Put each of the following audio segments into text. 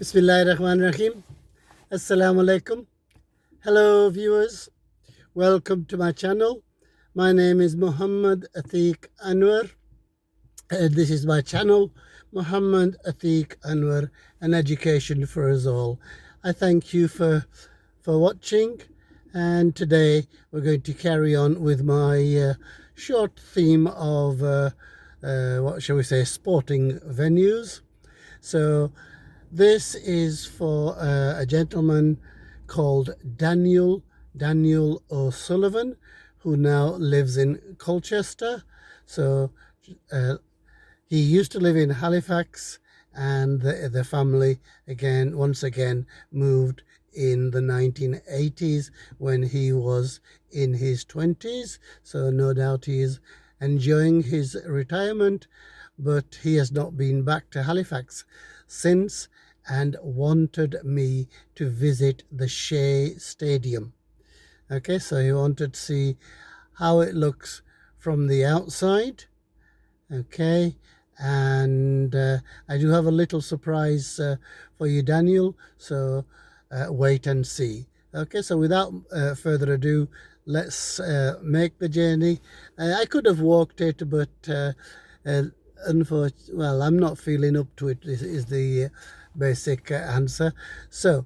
Bismillahirrahmanirrahim. Assalamu alaikum. Hello viewers. Welcome to my channel. My name is Muhammad Atiq Anwar. This is my channel, Muhammad Atiq Anwar, an education for us all. I thank you for watching, and today we're going to carry on with my short theme of what shall we say, sporting venues. So this is for a gentleman called Daniel O'Sullivan, who now lives in Colchester. So he used to live in Halifax, and the family once again moved in the 1980s when he was in his 20s. So no doubt he is enjoying his retirement, but he has not been back to Halifax since, and wanted me to visit the Shay Stadium. Okay, so he wanted to see how it looks from the outside. Okay, and I do have a little surprise for you, Daniel, so wait and see. Okay, so without further ado, let's make the journey. I could have walked it, but unfortunately, well, I'm not feeling up to it, is the basic answer. So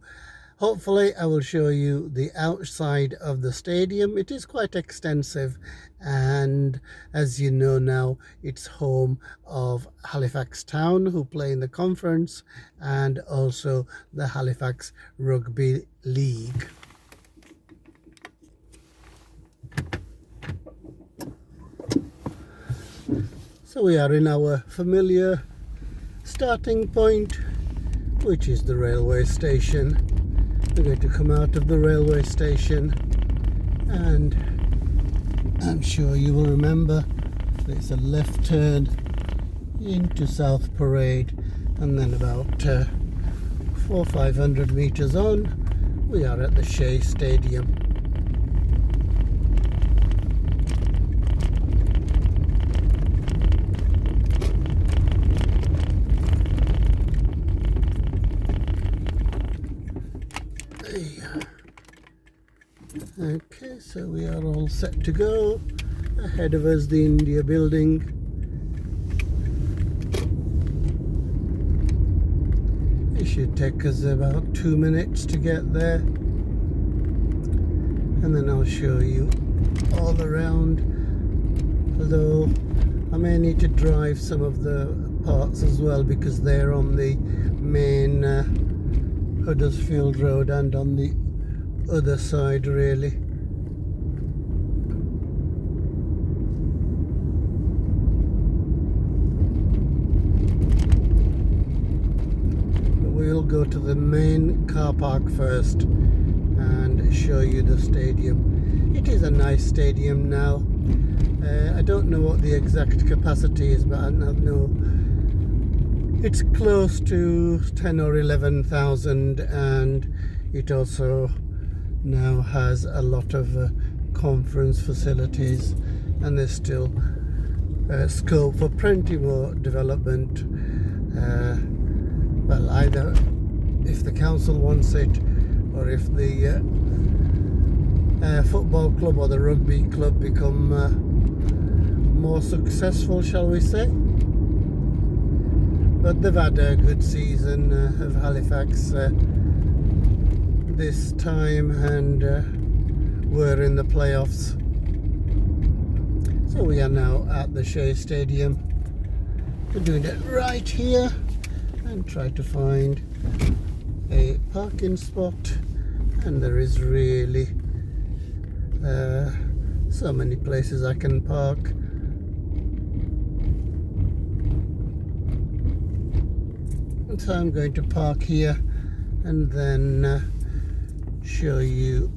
hopefully I will show you the outside of the stadium. It is quite extensive, and as you know now, it's home of Halifax Town, who play in the conference, and also the Halifax Rugby League. So we are in our familiar starting point, which is the railway station. We're going to come out of the railway station, and I'm sure you will remember there's a left turn into South Parade, and then about 400-500 meters on, we are at the Shay Stadium. Okay, so we are all set to go. Ahead of us, the India building. It should take us about 2 minutes to get there, and then I'll show you all around, although I may need to drive some of the parts as well, because they're on the main Huddersfield Road and on the other side, really. But we'll go to the main car park first and show you the stadium. It is a nice stadium now. I don't know what the exact capacity is, but I know it's close to 10 or 11,000, and it also now has a lot of conference facilities, and there's still scope for plenty more development. Well, either if the council wants it, or if the football club or the rugby club become more successful, shall we say. But they've had a good season of Halifax this time, and we're in the playoffs. So we are now at the Shay Stadium. We're doing it right here, and try to find a parking spot, and there is really so many places I can park. So I'm going to park here and then show you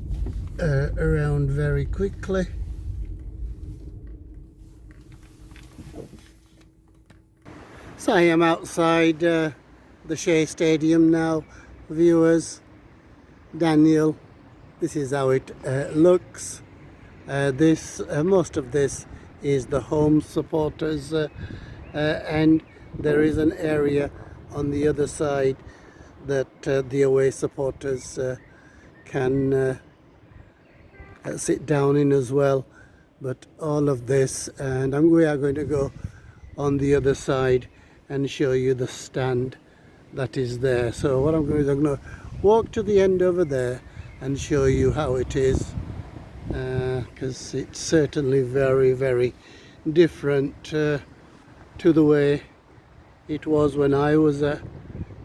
around very quickly. So I am outside the Shay Stadium now, viewers. Daniel, this is how it looks. Most of this is the home supporters, and there is an area on the other side that the away supporters can sit down in as well. But all of this, and we are going to go on the other side and show you the stand that is there. So what I'm going to do is I'm going to walk to the end over there and show you how it is, because it's certainly very, very different to the way it was when I was a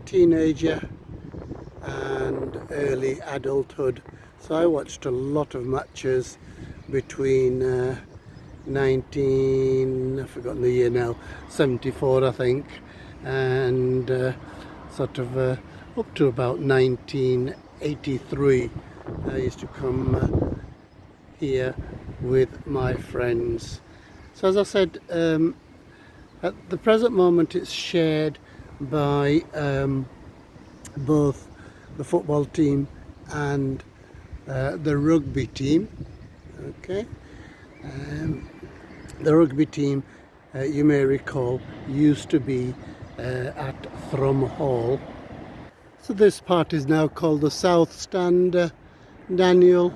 teenager and early adulthood. So I watched a lot of matches between I've forgotten the year now, 74 I think, and sort of up to about 1983. I used to come here with my friends. So as I said, at the present moment it's shared by both the football team and the rugby team. Okay, the rugby team, you may recall, used to be at Thrum Hall. So this part is now called the South Stand, Daniel.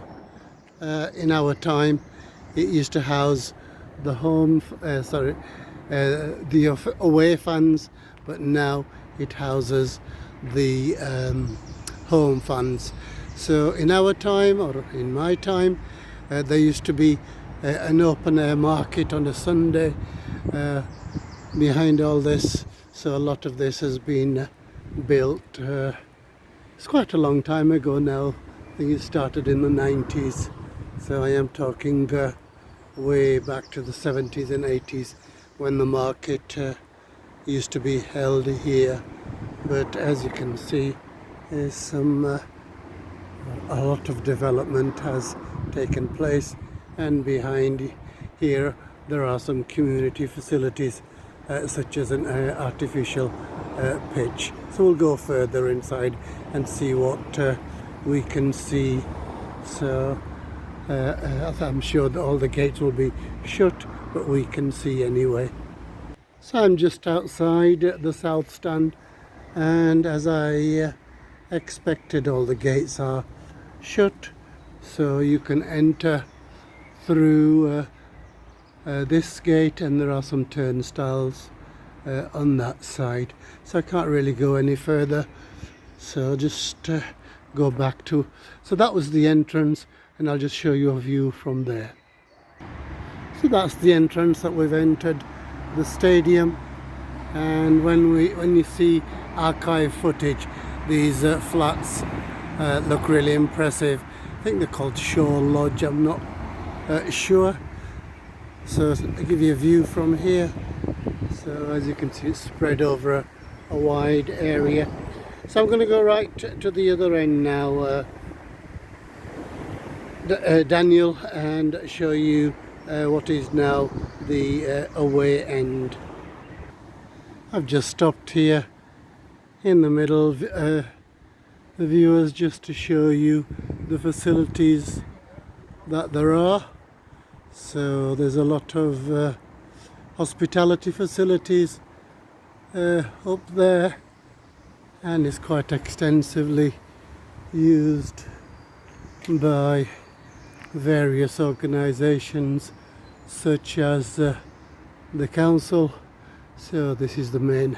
In our time, it used to house the the away fans, but now it houses the home fans. So in our time, or in my time, there used to be an open air market on a Sunday behind all this. So a lot of this has been built. It's quite a long time ago now. I think it started in the 90s. So I am talking way back to the 70s and 80s when the market used to be held here. But as you can see, there's a lot of development has taken place, and behind here there are some community facilities such as an artificial pitch. So we'll go further inside and see what we can see. So I'm sure that all the gates will be shut, but we can see anyway. So I'm just outside the South Stand, and as I expected, all the gates are shut, so you can enter through this gate, and there are some turnstiles on that side, so I can't really go any further. So just go back to, so that was the entrance, and I'll just show you a view from there. So that's the entrance that we've entered the stadium, and when you see archive footage, these flats look really impressive. I think they're called Shore Lodge, I'm not sure. So I'll give you a view from here. So as you can see, it's spread over a wide area. So I'm going to go right to the other end now, Daniel, and show you what is now the away end. I've just stopped here in the middle of the viewers just to show you the facilities that there are. So there's a lot of hospitality facilities up there, and it's quite extensively used by various organisations such as the council. So this is the main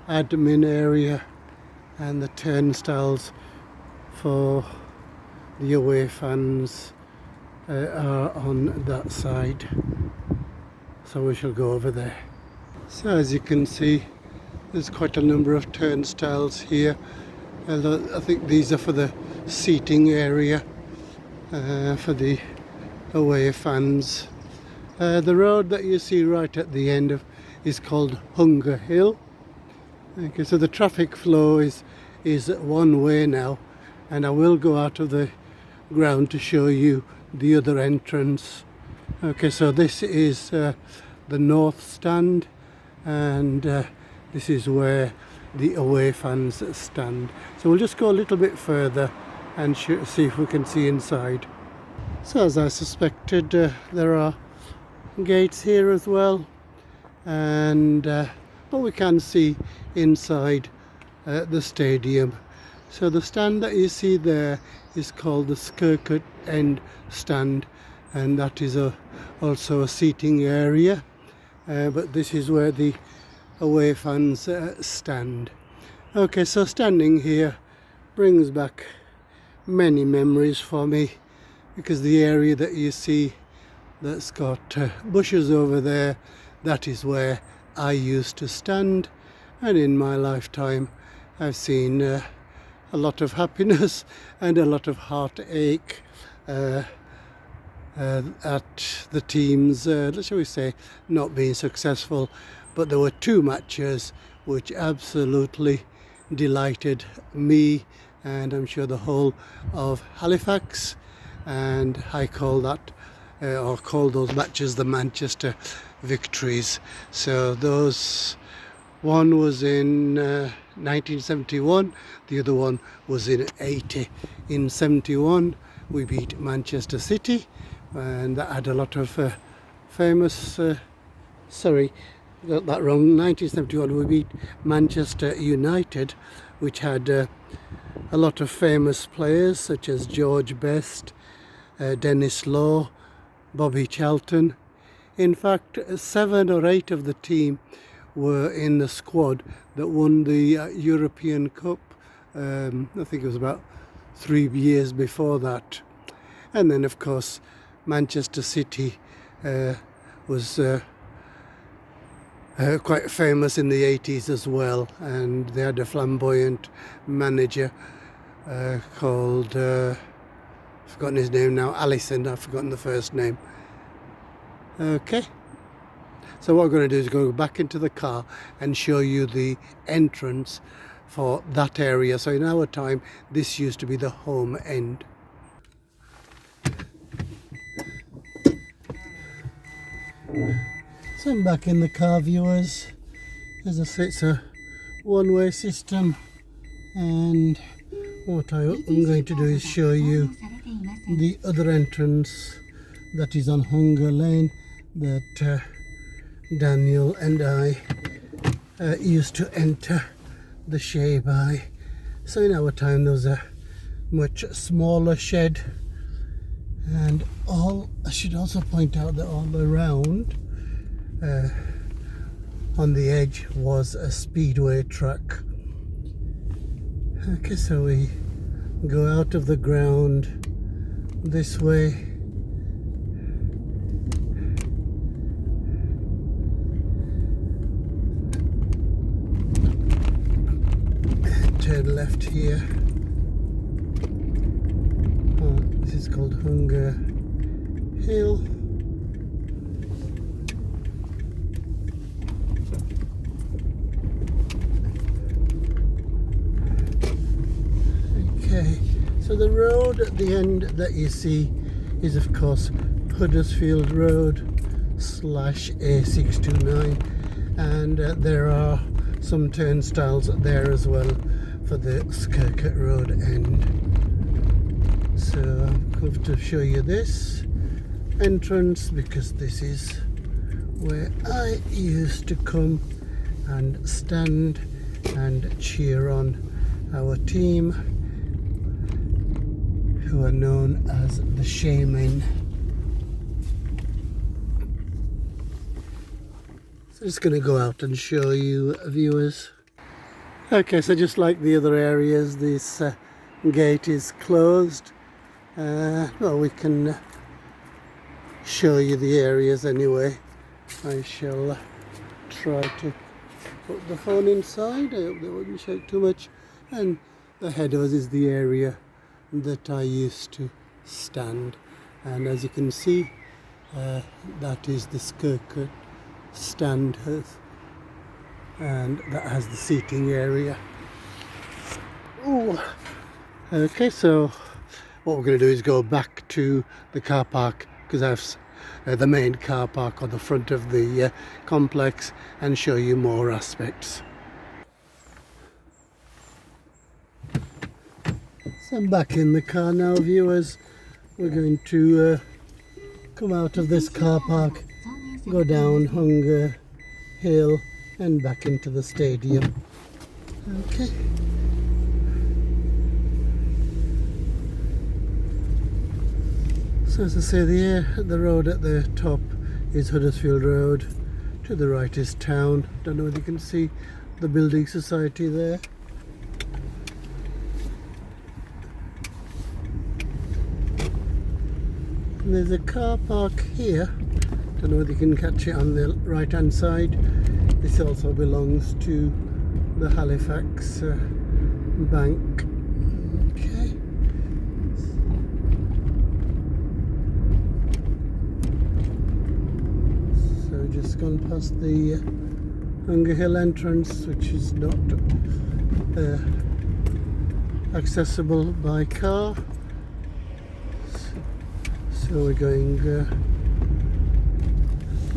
admin area, and the turnstiles for the away fans are on that side. So we shall go over there. So as you can see, there's quite a number of turnstiles here. I think these are for the seating area for the away fans. The road that you see right at the end of is called Hunger Hill. Okay, so the traffic flow is one way now, and I will go out of the ground to show you the other entrance. Okay, so this is the North Stand, and this is where the away fans stand. So we'll just go a little bit further and see if we can see inside. So as I suspected, there are gates here as well, and but we can see inside the stadium. So the stand that you see there is called the Skirkut End stand, and that is also a seating area, but this is where the away fans stand. Okay, so standing here brings back many memories for me, because the area that you see that's got bushes over there, that is where I used to stand, and in my lifetime I've seen a lot of happiness and a lot of heartache at the teams, shall we say, not being successful. But there were two matches which absolutely delighted me, and I'm sure the whole of Halifax, and I call that or call those matches the Manchester victories. So those, one was in 1971, the other one was in 80. In 71 we beat Manchester City, and that had a lot of famous sorry, got that wrong. 1971 we beat Manchester United, which had a lot of famous players such as George Best, Dennis Law, Bobby Charlton. In fact, 7 or 8 of the team were in the squad that won the European Cup. I think it was about 3 years before that. And then of course Manchester City was quite famous in the 80s as well, and they had a flamboyant manager called I've forgotten his name now, Allison, I've forgotten the first name. Okay, so what we're going to do is go back into the car and show you the entrance for that area. So in our time this used to be the home end. So I'm back in the car, viewers. As I say, it's a one-way system, and what I'm going to do is show you the other entrance that is on Hunger Lane that Daniel and I used to enter the Shay by. So in our time there was a much smaller shed, and I should also point out that all around on the edge was a speedway track. Okay, so we go out of the ground this way, and turn left here. Oh, this is called Hunger Hill. Okay, so the road at the end that you see is of course Huddersfield Road / A629, and there are some turnstiles there as well for the Skirkut Road end. So I'm going to show you this entrance because this is where I used to come and stand and cheer on our team, who are known as the Shaymen. So I'm just going to go out and show you, viewers. Okay, so just like the other areas, this gate is closed. Well, we can show you the areas anyway. I shall try to put the phone inside. I hope that wouldn't shake too much. And ahead of us is the area that I used to stand, and as you can see that is the Skirkut stand, and that has the seating area. Ooh. Okay, so what we're going to do is go back to the car park, because I've the main car park on the front of the complex, and show you more aspects. So I'm back in the car now, viewers. We're going to come out of this car park, go down Hunger Hill and back into the stadium. Okay. So as I say, the road at the top is Huddersfield Road. To the right is town. Don't know if you can see the building society there. And there's a car park here. Don't know if you can catch it on the right hand side. This also belongs to the Halifax bank. Okay. So just gone past the Hunger Hill entrance, which is not accessible by car. So we're going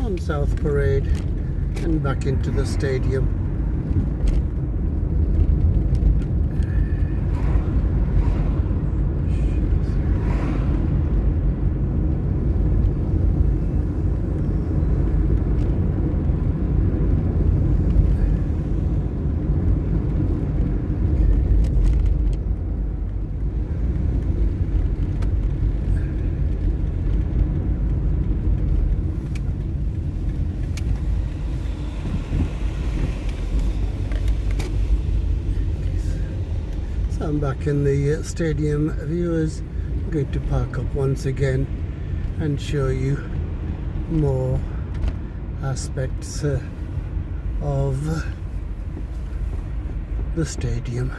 on South Parade and back into the stadium. I'm back in the stadium, viewers. I'm going to park up once again and show you more aspects of the stadium.